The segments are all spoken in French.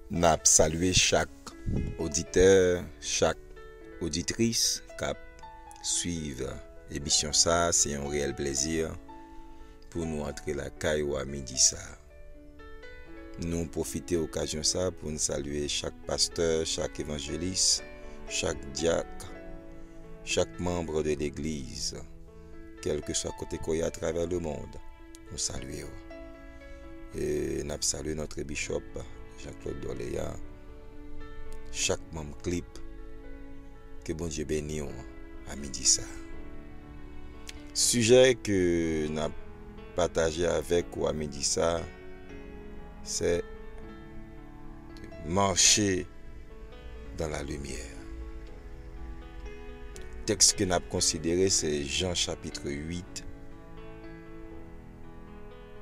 N'a salué chaque auditeur, chaque auditrice qui suivre l'émission ça, c'est un réel plaisir pour nous entrer la caille à midi ça. Nous profiter de l'occasion ça pour nous saluer chaque pasteur, chaque évangéliste, chaque diacre, chaque membre de l'église, quel que soit côté qu'on y a à travers le monde. Nous saluons. Et nous saluons notre bishop Jean-Claude Doléa, chaque membre clip, que bon Dieu bénisse à midi ça. Sujet que nous partagé avec ou à midi ça, c'est de marcher dans la lumière. Le texte que nous avons considéré, c'est Jean chapitre 8,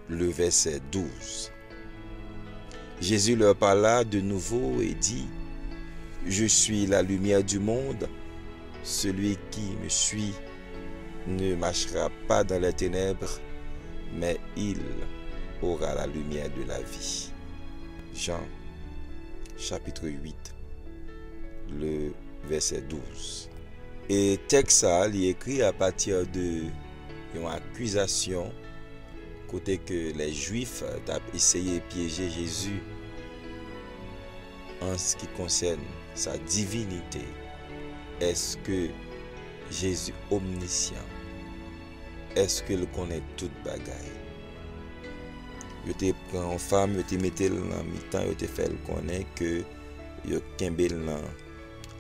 le verset 12. Jésus leur parla de nouveau et dit, « Je suis la lumière du monde. Celui qui me suit ne marchera pas dans les ténèbres, mais il aura la lumière de la vie. » Jean, chapitre 8, le verset 12. Et texte ça, il est écrit à partir de une accusation côté que les Juifs ont essayé de piéger Jésus en ce qui concerne sa divinité. Est-ce que Jésus omniscient? Est-ce qu'il connaît toute bagaille? Il te prend en femme, il te mettait dans mi-temps, il te fait connaître que il kembe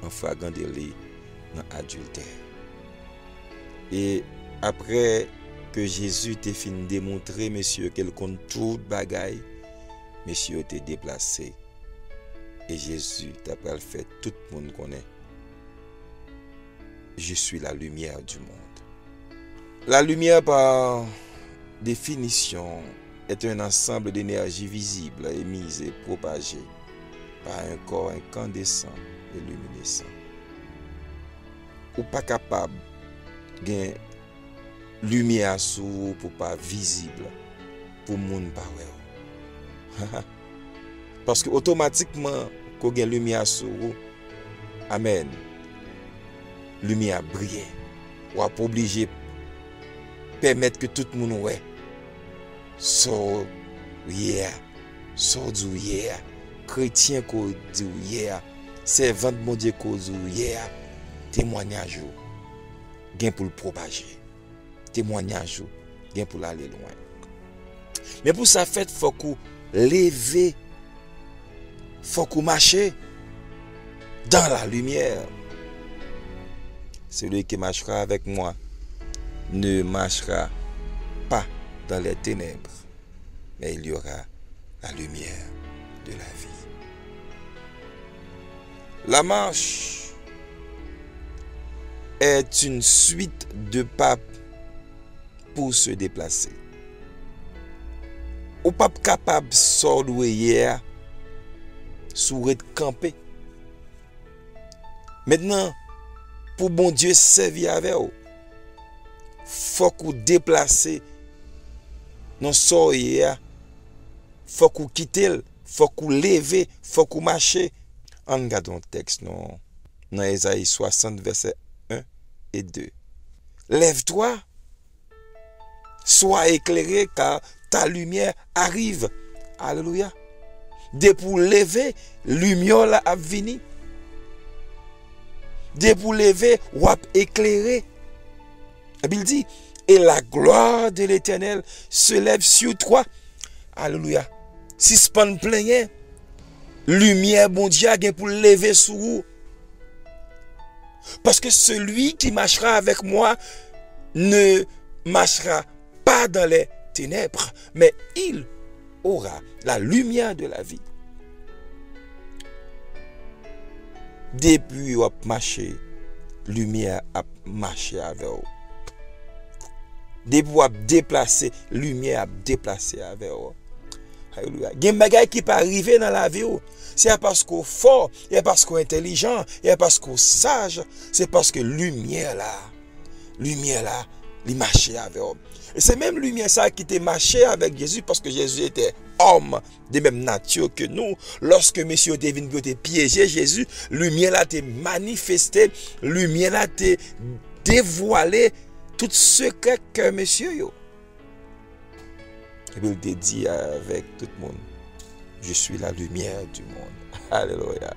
en flagrant délit dans adultère. Et après que Jésus te fin démontrer, monsieur, qu'il connaît toute bagaille, monsieur te déplacé. Et Jésus t'a pas fait tout le monde connaît. Je suis la lumière du monde. La lumière, par définition, est un ensemble d'énergie visible, émise et propagée par un corps incandescent et luminescent. Ou pas capable de lumière sur pour pas visible pour monde pas ouais. Parce que automatiquement qu'on gagne lumière sur amen. Lumière brille. Ou pas obligé permettre que tout le monde ouais. So yeah. So du yeah. Chrétien ko dit yeah. Servant de mon Dieu ko dit yeah. Témoignage gain pour le propager. Témoignage gain pour aller loin. Mais pour ça fait faut qu'on lever, faut qu'on marche dans la lumière. Celui qui marchera avec moi ne marchera pas dans les ténèbres, mais il y aura la lumière de la vie. La marche est une suite de pas pour se déplacer. Ou pas capable de sortir hier sur être campé. Maintenant, pour bon Dieu servir avec vous, faut qu'on déplace non sortir hier, faut qu'on quitte, faut qu'on lever, faut qu'on marche. En regardant le texte dans Ésaïe 60 verset 1 et 2. Lève-toi, sois éclairé car ta lumière arrive. Alléluia. Dès pour lever, lumière là a venu. Dès pour lever, ou a éclairé. Il dit, et la gloire de l'Éternel se lève sur toi. Alléluia. Si ce pas plein, lumière bon Dieu pour lever sur vous. Parce que celui qui marchera avec moi ne marchera pas dans les ténèbres, mais il aura la lumière de la vie. Depuis vous marcher, lumière a marché avec vous. Depuis vous déplacer, lumière a déplacé avec vous. Alléluia. Il y a des choses qui peuvent arriver dans la vie. C'est parce qu'on est fort, c'est parce qu'on est intelligent, c'est parce qu'on est sage, c'est parce que lumière là il marchait avec eux. Et c'est même lumière ça qui était marché avec Jésus parce que Jésus était homme de même nature que nous. Lorsque monsieur était venu pour piéger Jésus, lumière là était manifesté, lumière là était dévoilé tout secret que monsieur yo. Et puis il te dit avec tout le monde, je suis la lumière du monde. Alléluia.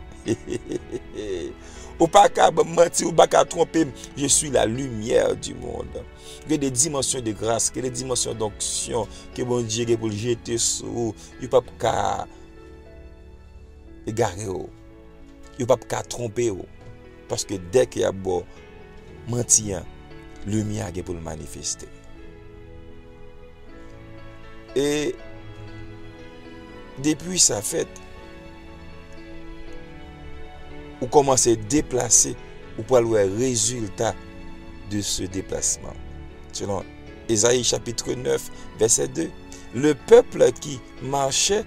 Ou pas qu'à mentir, ou pas qu'à tromper, je suis la lumière du monde. Il y a des dimensions de grâce, il y a des dimensions d'onction que bon Dieu a pour jeter sur vous. Il n'y a pas qu'à égarer, il n'y a pas qu'à tromper. Parce que dès qu'il y a beau mentir, lumière est pour le manifester. Et depuis sa fête, ou commencer à déplacer, ou pour le résultat de ce déplacement. Selon Ésaïe chapitre 9, verset 2, le peuple qui marchait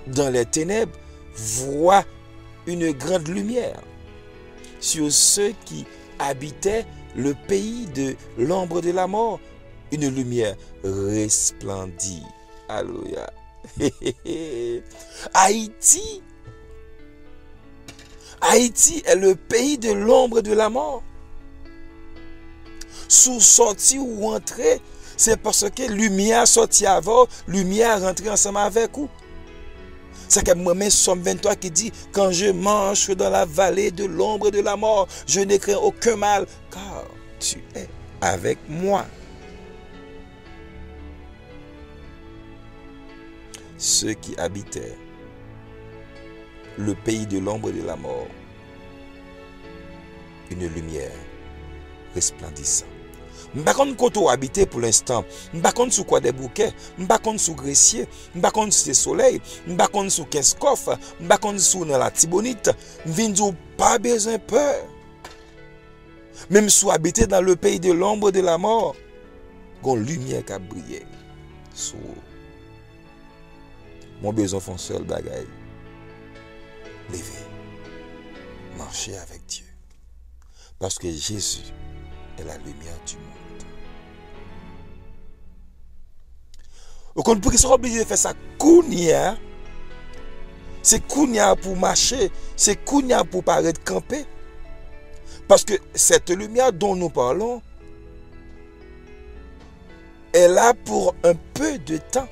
dans les ténèbres voit une grande lumière. Sur ceux qui habitaient le pays de l'ombre de la mort, une lumière resplendit. Alléluia. Haïti est le pays de l'ombre de la mort. Sous sorti ou rentrer, c'est parce que lumière sorti avant, lumière rentrée ensemble avec vous. C'est que moi-même, Somme 23 qui dit, quand je marche dans la vallée de l'ombre de la mort, je ne crains aucun mal, car tu es avec moi. Ceux qui habitaient le pays de l'ombre de la mort, une lumière resplendissante. Je ne sais pas où habiter pour l'instant. Je ne sais pas sous quoi des bouquets. Je ne sais pas sous Grecier. Je ne sais pas sous le soleil. Je ne sais pas sous Kenskoff. Je ne sais pas sous la Tibonite. Je ne dis pas besoin de peur. Même si vous habitez dans le pays de l'ombre de la mort, il y a une lumière qui a brillé. Mon besoin font seul bagaille. Lever. Marcher avec Dieu. Parce que Jésus est la lumière du monde. Au compte pour qu'ils soient obligés de faire ça, kounia, c'est kounia pour marcher, c'est kounia pour paraître camper. Parce que cette lumière dont nous parlons est là pour un peu de temps.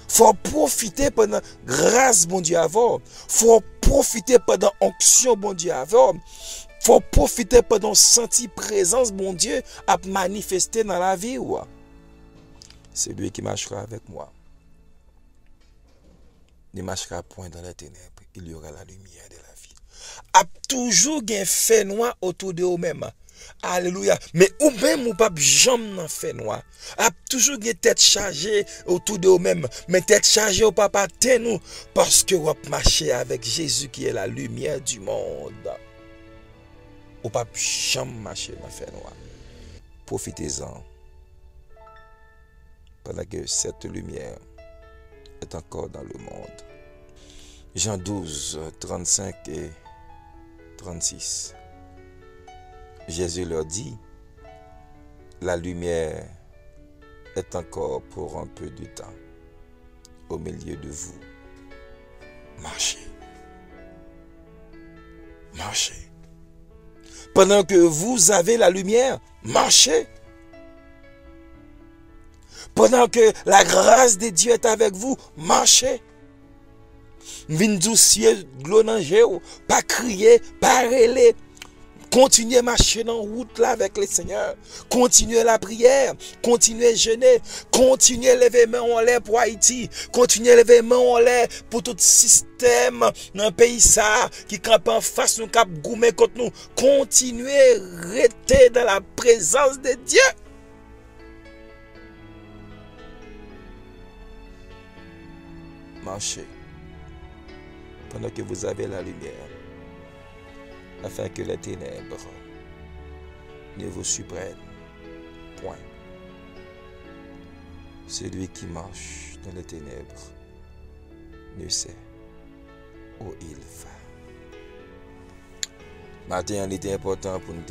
Faut profiter pendant grâce bon Dieu avoir. Faut profiter pendant onction bon Dieu avoir. Faut profiter pendant sentir présence bon Dieu à manifester dans la vie. C'est lui qui marchera avec moi. Il ne marchera point dans les ténèbres. Il y aura la lumière de la vie. A toujours un fait noir autour de vous-même. Alléluia. Mais ou même ou pas jamais dans fait noir. A toujours une tête chargée autour de vous-même. Mais tête chargée au papa nous. Parce que vous marchez avec Jésus qui est la lumière du monde. Ou pas jamais marcher dans fait noir. Profitez-en. Pendant que cette lumière est encore dans le monde. Jean 12, 35 et 36. Jésus leur dit, la lumière est encore pour un peu de temps au milieu de vous. Marchez. Marchez. Pendant que vous avez la lumière, marchez. Pendant que la grâce de Dieu est avec vous, marchez. Vin doucier, glonangé, pas crier, pas rêler. Continuez à marcher dans la route là avec le Seigneur. Continuez la prière. Continuez à jeûner. Continuez à lever main en l'air pour Haïti. Continuez à lever main en l'air pour tout système dans le pays ça qui campe en face nous, cap gourmet contre nous. Continuez à rester dans la présence de Dieu. Marchez pendant que vous avez la lumière, afin que les ténèbres ne vous surprennent point. Celui qui marche dans les ténèbres ne sait où il va. Matin, il était important pour nous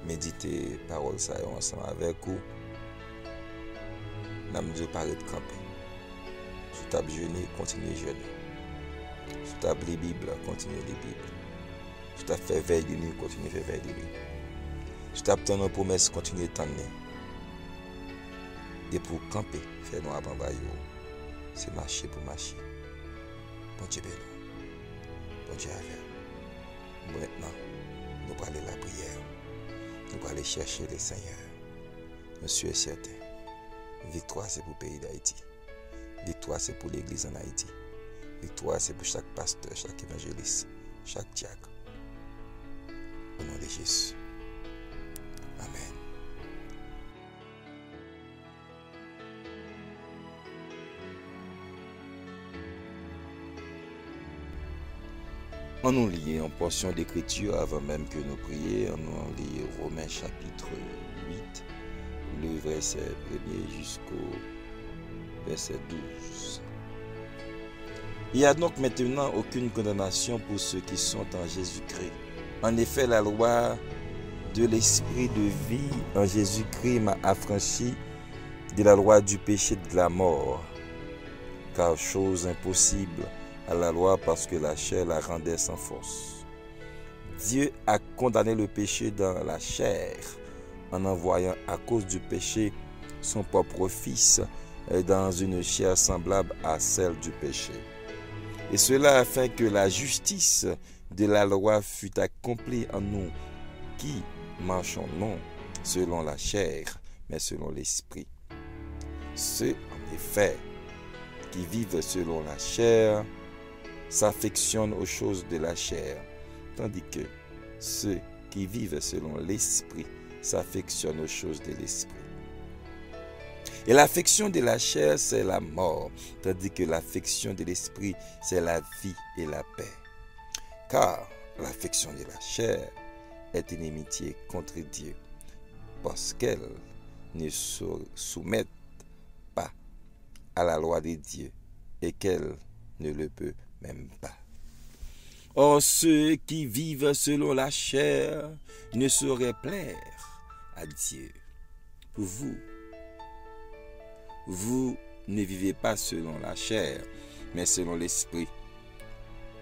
méditer parole ça ensemble avec vous. N'a pas parler de camper. Si tu as jeûné, continue à jeûner. Si tu as lu la Bible, continue à lire la Bible. Si tu as fait veille de nuit, continue à faire veille de nuit. Si tu as obtenu une promesse, continue à t'emmener. Et pour camper, faire nous avant baillot, c'est marcher pour marcher. Bon Dieu béni. Bon Dieu avec. Maintenant, nous allons aller à la prière. Nous allons aller chercher le Seigneur. Je suis certain. Victoire, c'est pour le pays d'Haïti. Victoire, c'est pour l'église en Haïti. Victoire, c'est pour chaque pasteur, chaque évangéliste, chaque diacre. Au nom de Jésus. Amen. On nous lit en portion d'écriture avant même que nous prions. On nous lit Romains chapitre 8, le verset 1er jusqu'au verset 12. Il n'y a donc maintenant aucune condamnation pour ceux qui sont en Jésus-Christ. En effet, la loi de l'esprit de vie en Jésus-Christ m'a affranchi de la loi du péché et de la mort. Car chose impossible à la loi parce que la chair la rendait sans force. Dieu a condamné le péché dans la chair en envoyant à cause du péché son propre Fils dans une chair semblable à celle du péché. Et cela afin que la justice de la loi fût accomplie en nous qui marchons non selon la chair, mais selon l'esprit. Ceux, en effet, qui vivent selon la chair s'affectionnent aux choses de la chair, tandis que ceux qui vivent selon l'esprit s'affectionnent aux choses de l'esprit. Et l'affection de la chair, c'est la mort, tandis que l'affection de l'esprit, c'est la vie et la paix. Car l'affection de la chair est une inimitié contre Dieu, parce qu'elle ne se soumet pas à la loi de Dieu et qu'elle ne le peut même pas. Or, ceux qui vivent selon la chair ne sauraient plaire à Dieu. Pour vous, vous ne vivez pas selon la chair, mais selon l'esprit.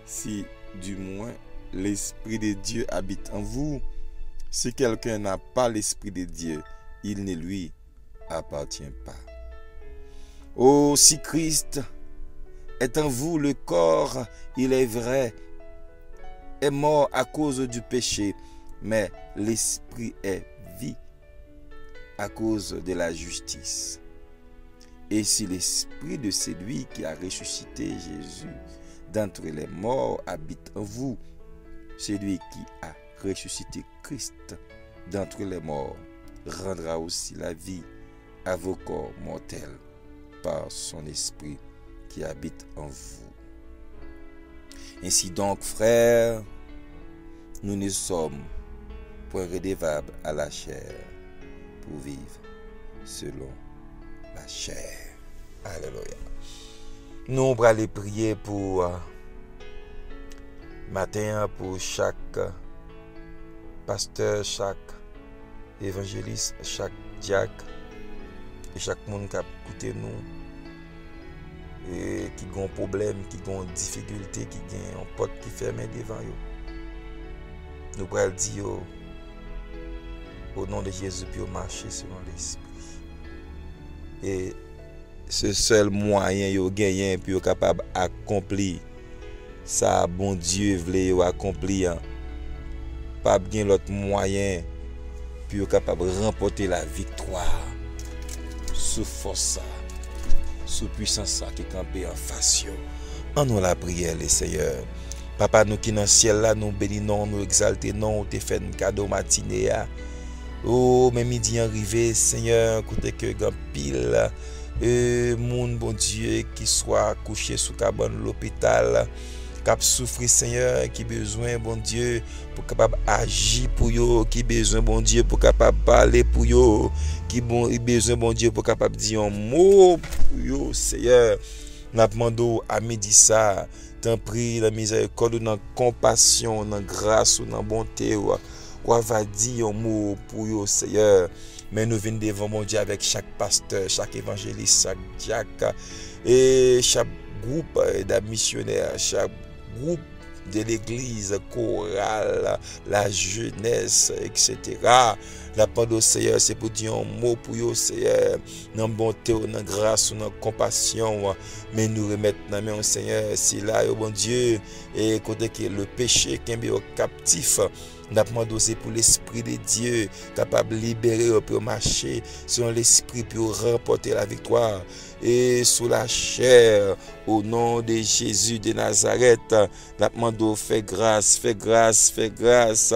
Si, du moins, l'esprit de Dieu habite en vous, si quelqu'un n'a pas l'esprit de Dieu, il ne lui appartient pas. Oh, si Christ est en vous, le corps, il est vrai, est mort à cause du péché, mais l'esprit est vie à cause de la justice. Et si l'esprit de celui qui a ressuscité Jésus d'entre les morts habite en vous, celui qui a ressuscité Christ d'entre les morts rendra aussi la vie à vos corps mortels par son esprit qui habite en vous. Ainsi donc, frères, nous ne sommes point redevables à la chair pour vivre selon la chair. Alléluia. Nous allons aller prier pour matin, pour chaque pasteur, chaque évangéliste, chaque diacre et chaque monde qui a écouté nous et qui a un problème, qui a une difficulté, qui a un porte qui ferme devant eux. Nous allons dire au nom de Jésus pour marcher selon l'esprit. Et ce seul moyen yo gagner pour capable accomplir ça bon Dieu voulait accomplir. Pas bien l'autre moyen pour capable remporter la victoire sous force ça, sous puissance ça qui campé en face. En nous la prière les Seigneur. Papa nous qui dans le ciel là, nous bénissons, nous exaltons, nous te fait un cadeau matinée. Oh, mais midi arrivé, Seigneur, côté que grand pile monde bon Dieu qui soit couché sous cabane l'hôpital, cap souffrir Seigneur, qui besoin bon Dieu pour capable agir pour yo, qui besoin bon Dieu pour capable parler pour yo, qui besoin bon Dieu pour capable dire un mot pour yo Seigneur. N'a demandé à midi ça, t'en prie la miséricorde, dans compassion, dans grâce, dans bonté ou va dire un mot pour yo, Seigneur. Mais nous venons devant mon Dieu avec chaque pasteur, chaque évangéliste, chaque diacre et chaque groupe de missionnaires, chaque groupe de l'église, chorale, la jeunesse, etc. La part au Seigneur, c'est pour dire un mot pour vous, Seigneur, dans bonté, dans grâce, dans compassion. Mais nous remettons dans main au Seigneur, c'est là, bon Dieu, et côté que le péché qui est captif. Nous demandons aussi pour l'Esprit de Dieu, capable de libérer pour marcher sur l'Esprit pour remporter la victoire. Et sous la chair, au nom de Jésus de Nazareth, nous demandons fais grâce, fais grâce, fais grâce.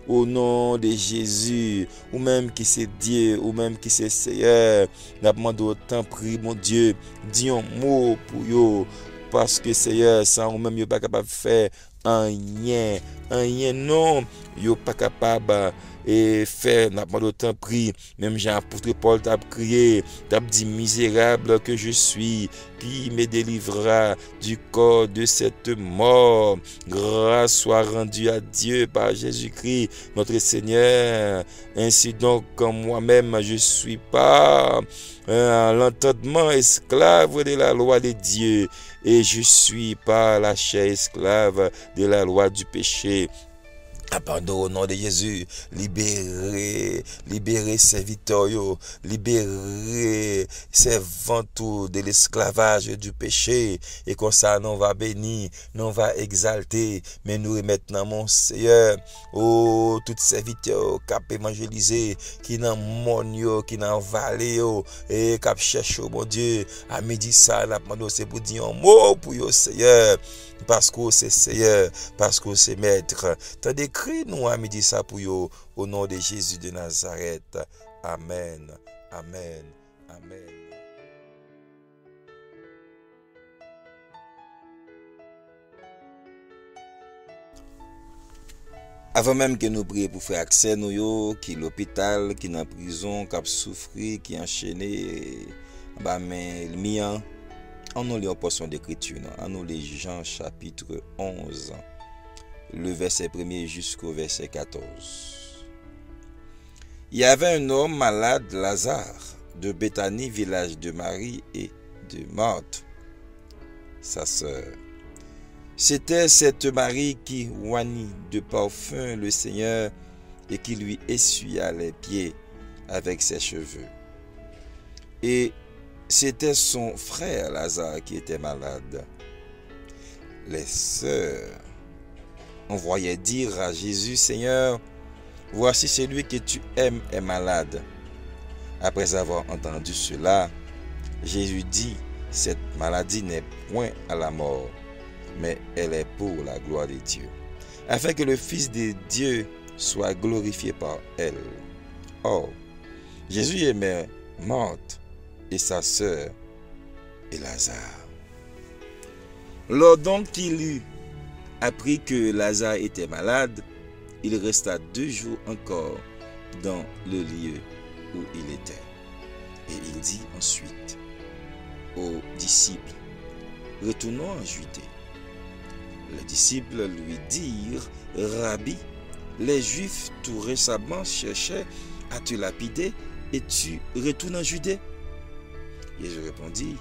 Au nom de Jésus, ou même qui c'est Dieu, ou même qui c'est Seigneur, nous demandons tant prie, mon Dieu, dis un mot pour eux. Parce que Seigneur, ça ou même, pas capable de faire rien non, yo pas capable et faire n'a pas d'autant pris même Jean-Apôtre Paul t'a crié, t'a dit misérable que je suis, qui me délivrera du corps de cette mort. Grâce soit rendue à Dieu par Jésus-Christ notre Seigneur. Ainsi donc comme moi-même je suis pas l'entendement esclave de la loi de Dieu et je suis pas la chair esclave de la loi du péché. Pardon au nom de Jésus, libérez serviteurs, libérez servants de l'esclavage du péché, et comme ça nous va bénir, nous va exalter, mais nous maintenant mon Seigneur, oh, tous serviteurs cap évangélisé, qui dans mon qui dans vallée, et cap cherche mon Dieu, à midi ça, la demande c'est pour dire un mot pour yo Seigneur. Parce que c'est Seigneur, parce que c'est Maître. T'as décrit nous à midi ça pour vous, au nom de Jésus de Nazareth. Amen, amen, amen. Avant même que nous prions pour faire accès nous qui l'hôpital, qui dans prison, qui a souffert, qui enchaîné, bah mais le mien. On nous lit en portion d'écriture, on nous lit Jean chapitre 11, le verset 1er jusqu'au verset 14. Il y avait un homme malade, Lazare, de Béthanie, village de Marie et de Marthe, sa sœur. C'était cette Marie qui oignit de parfum le Seigneur et qui lui essuya les pieds avec ses cheveux. Et c'était son frère Lazare qui était malade. Les sœurs envoyaient dire à Jésus, Seigneur, voici celui que tu aimes est malade. Après avoir entendu cela, Jésus dit, cette maladie n'est point à la mort, mais elle est pour la gloire de Dieu, afin que le Fils de Dieu soit glorifié par elle. Or, Jésus aimait Marthe et sa sœur et Lazare. Lors donc qu'il eut appris que Lazare était malade, il resta 2 jours encore dans le lieu où il était. Et il dit ensuite aux disciples, retournons en Judée. Les disciples lui dirent, Rabbi, les Juifs tout récemment cherchaient à te lapider et tu retournes en Judée? Jésus répondit,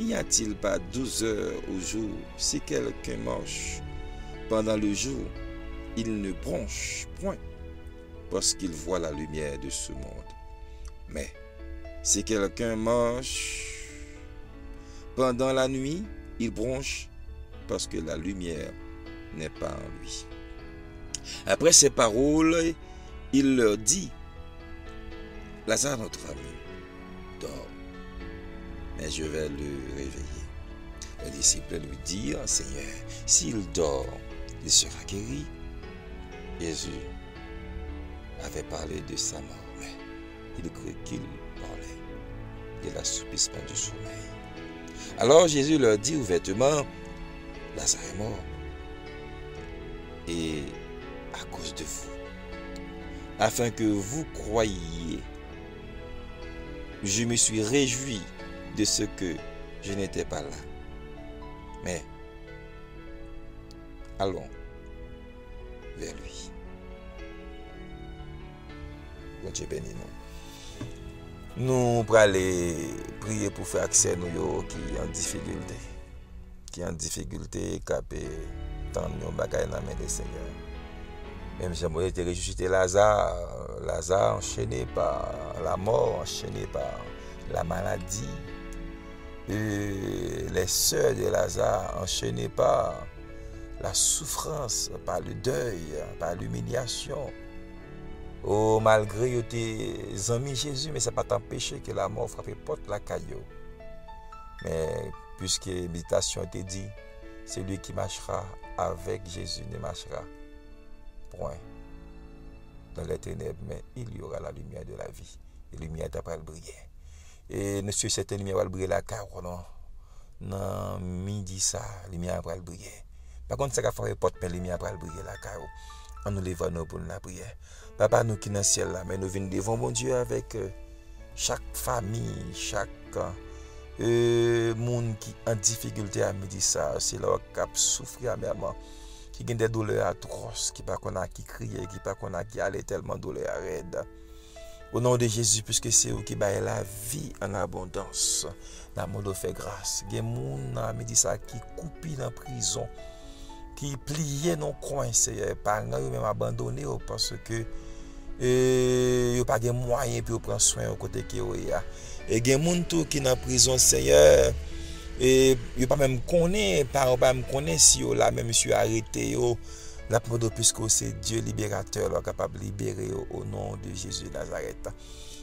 y a-t-il pas 12 heures au jour? Si quelqu'un marche pendant le jour, il ne bronche point, parce qu'il voit la lumière de ce monde. Mais si quelqu'un marche pendant la nuit, il bronche, parce que la lumière n'est pas en lui. Après ces paroles, il leur dit, Lazare, notre ami, dort, mais je vais le réveiller. Les disciples lui dirent, Seigneur, s'il dort, il sera guéri. Jésus avait parlé de sa mort, mais il crut qu'il parlait de l'assoupissement du sommeil. Alors Jésus leur dit ouvertement, Lazare est mort, et à cause de vous, afin que vous croyiez, je me suis réjoui de ce que je n'étais pas là. Mais allons vers lui. Bon Dieu béni nous. Nous pour aller prier pour faire accès nous yo qui en difficulté. Qui en difficulté, capé tant de bagaille dans les Seigneur. Même si moi été ressuscité Lazare enchaîné par la mort, enchaîné par la maladie. Et les sœurs de Lazare enchaînées par la souffrance, par le deuil, par l'humiliation. Oh, malgré tes amis Jésus, mais ça n'a pas empêché que la mort frappe porte la caillou. Mais puisque méditation te dit, celui qui marchera avec Jésus ne marchera point dans les ténèbres, mais il y aura la lumière de la vie. Et la lumière d'après le briller. Et monsieur, cette lumière va briller la carreau, non? Non, midi ça, la lumière va briller. Par contre, ça va faire porte, mais la lumière va briller la carreau. On nous lève nous pour la prière. Papa, nous qui dans le ciel là, mais nous venons devant mon Dieu avec chaque famille, chaque monde qui en difficulté à midi ça, c'est là qui a souffert amèrement, qui a des douleurs atroces, qui pas qu'on a qui crier, qui pas qu'on a qui allait tellement douleur raide. Au nom de Jésus, puisque c'est eux qui baillent la vie en abondance, la monde fait grâce. Il y a des gens midi ça qui coupent dans la prison, qui plient dans le coin, c'est parents même abandonnés parce que il n'y a pas de moyens pour prendre soin au côté qui est. Et il y a des gens qui sont dans la prison, Seigneur, et il a pas même connaît, pas même connaît si là même monsieur arrêté la demande puisque c'est Dieu libérateur capable de libérer au nom de Jésus de Nazareth.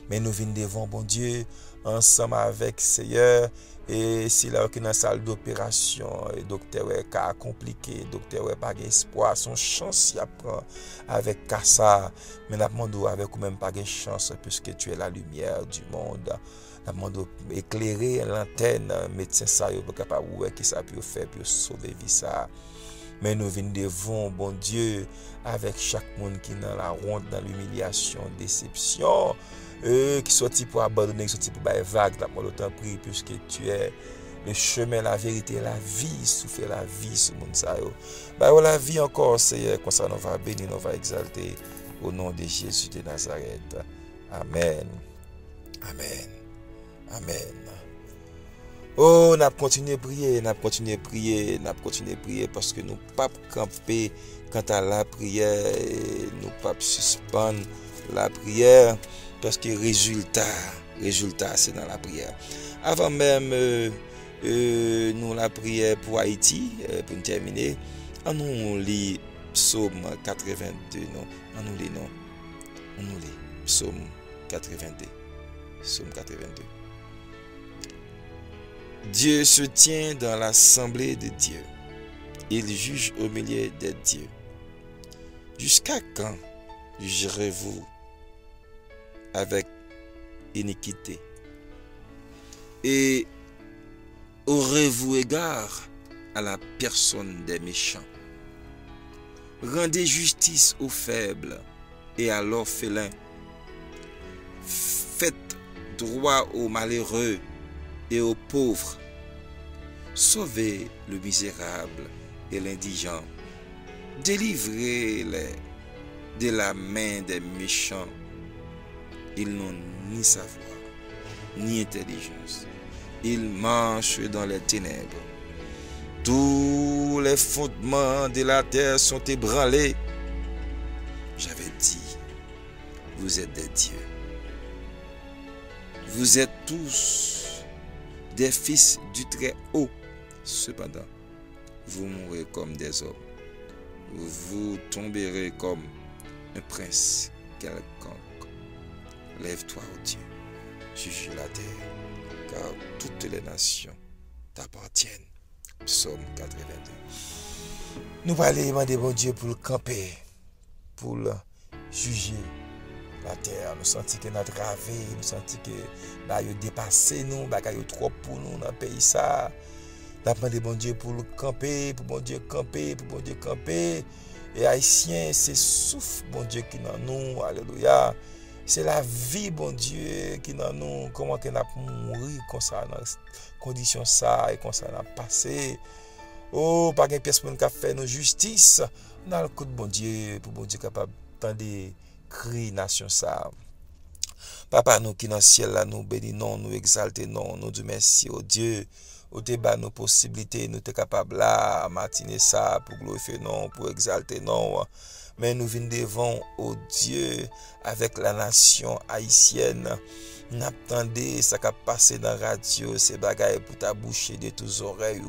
Mais nous venons devant bon Dieu ensemble avec Seigneur. Et si là qui dans la salle d'opération, le docteur est cas compliqué, le docteur est pas d'espoir, son chance y apprend avec Kassa, mais la demande avec ou même pas de chance puisque tu es la lumière du monde. La demande éclairer l'antenne médecin ça pour capable voir qui ça peut faire pour sauver vie ça. Mais nous venons devant bon Dieu avec chaque monde qui est dans la ronde, dans l'humiliation, déception. Qui sorti pour abandonner, qui sorti pour bailler vague, la monde autant prie, puisque tu es le chemin, la vérité, la vie, souffle la vie sur monde ça yo. Bah la vie encore, Seigneur, comme ça nous va bénir, nous va exalter au nom de Jésus de Nazareth. Amen. Amen. Amen. Oh, n'a continué à prier, n'a continué à prier, n'a continué à prier parce que nous pas camper quant à la prière, nous pas suspendre la prière. Parce que résultat c'est dans la prière. Avant même nous la prière pour Haïti, pour nous terminer, on nous lit Psaume 82, non, on nous lit Psaume 82. Psaume 82. Dieu se tient dans l'assemblée de Dieu. Il juge au milieu des dieux. Jusqu'à quand jugerez-vous avec iniquité? Et aurez-vous égard à la personne des méchants? Rendez justice aux faibles et à l'orphelin. Faites droit aux malheureux et aux pauvres. Sauvez le misérable et l'indigent. Délivrez-les de la main des méchants. Ils n'ont ni savoir, ni intelligence. Ils marchent dans les ténèbres. Tous les fondements de la terre sont ébranlés. J'avais dit, vous êtes des dieux. Vous êtes tous des fils du Très-Haut. Cependant, vous mourrez comme des hommes. Vous tomberez comme un prince quelconque. Lève-toi, ô Dieu, juge la terre, car toutes les nations t'appartiennent. Psaume 82. Nous allons demander bon Dieu pour le camper, pour le juger la terre. Nous sentons que notre ravé, nous sentons que nous avons dépassé nous, nous avons trop pour nous dans le pays. Ça. Nous allons demander bon Dieu pour le camper, pour bon Dieu camper, pour bon Dieu camper. Et Haïtiens, c'est souffle, bon Dieu, qui dans nous. Alléluia. C'est la vie, bon Dieu, qui dans nous. Comment qu'on a mouru comme ça, dans conditions ça, et comme ça, on a passé. Oh, pas qu'une pièce pour nous faire nos justice. On a le coup de bon Dieu, pour bon Dieu capable d'entendre cri nation ça. Papa nous qui dans le ciel là, nous bénissons, nous exaltons, nous disons merci au Dieu. Au débat nos possibilités, nous sommes capables là, matinée ça, pour glorifier non, pour exalter non. Mais nous venons devant au Dieu avec la nation haïtienne. N'attendez ça qui a passé dans la radio, ces bagailles pour ta bouche de tous oreilles,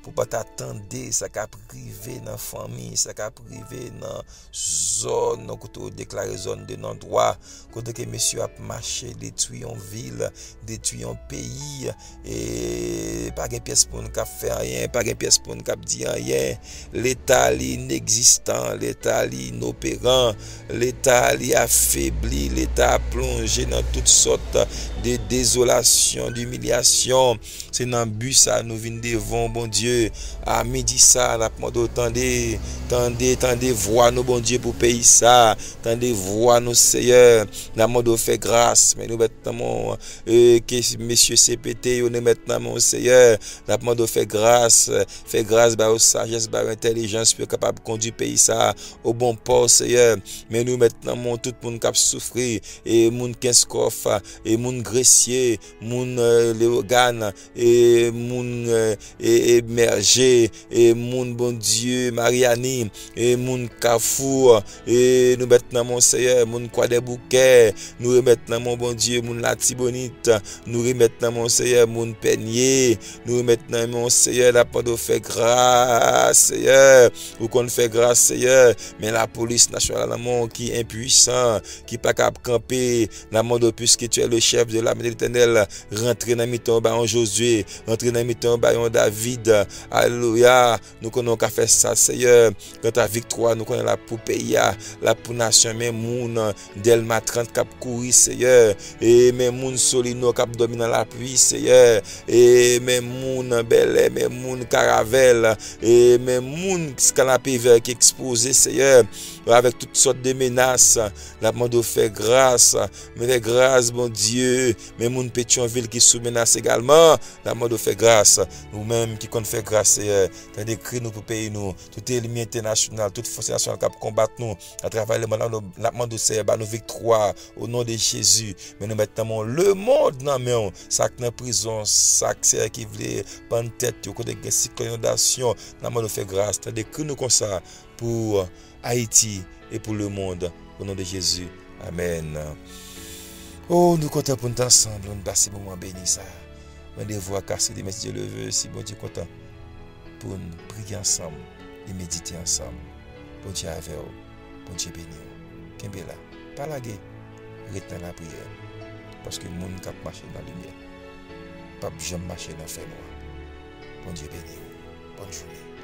pour pas t'attendre ça qui a privé dans la famille, ça qui a privé dans zone, côté déclaré zone de non-droit, côté que monsieur a marché, détruit en ville, détruit en pays, et pas de pièce pour nous faire rien, pas de pièce pour nous dire rien. L'État inexistant, l'État inopérant, l'État affaibli, l'État a plongé dans toutes sortes de désolation, d'humiliation. C'est dans le but ça, nous venons devant, bon Dieu, à midi ça, la demande tendez, voix nous, bon Dieu, pour payer ça, tendez, voix nous, Seigneur, la demande fait grâce, mais nous maintenant, que messieurs CPT, nous maintenant, mon Seigneur, la demande fait grâce, bah, aux sagesse, bah, intelligence, pour capable de conduire pays ça au bon port, Seigneur, mais nous maintenant, mon tout le monde qui a souffert, et mon 15 coffres, et mon gressier, mon Léogane, et mon émergé, et mon bon Dieu, Mariani, et mon Carrefour, et nous maintenant, mon Seigneur, mon Croix des Bouquets, nous remettons, mon bon Dieu, mon Latibonite, nous remettons, mon Seigneur, mon Peigné, nous remettons, mon Seigneur, la porte de fait grâce, Seigneur, ou qu'on fait grâce, Seigneur, mais la police nationale, qui est impuissant, qui n'est pas capable de camper, la mode puisque tu es le chef de l'armée de l'Éternel, rentrer dans mi-temps baillon Josué, rentrer dans mi-temps baillon David, alléluia, nous connaissons qu'à faire ça, Seigneur, quand ta victoire, nous connaissons la pour pays, la pour nation, même moun, Delma 30 cap courir, Seigneur, et même moun Solino cap dominer dans la pluie, Seigneur, et même moun Bel, même moun Caravelle, et même moun canapé vert qui exposé, Seigneur, avec toutes sortes de menaces, la demande fait grâce, mais les grâces, bon Dieu, mais moun Pétionville qui sous menace également, la demande fait grâce, nous-mêmes qui compte fait grâce, t'as décrit nous pour payer nous, tout ennemi international, toute force nationale qui combattre nous, à travers le monde, la demande de Seigneur, nos victoires, au nom de Jésus, mais nous mettons le monde dans main, ça qui est en prison, ça qui voulait prendre tête, côté de cyclonation, la demande fait grâce, t'as décrit nous comme ça, pour Haïti et pour le monde, au nom de Jésus. Amen. Oh, nous comptons pour nous ensemble, nous passons un moment béni ça. Nous devons casser des messieurs Dieu le veut, si bon Dieu content, pour nous prier ensemble et méditer ensemble. Bon Dieu avec vous, bon Dieu béni. Kembela, pas la guerre, reste dans la prière. Parce que le monde qui marche dans la lumière, pas jamais marcher dans le fait noir. Bon Dieu béni. Bonne journée.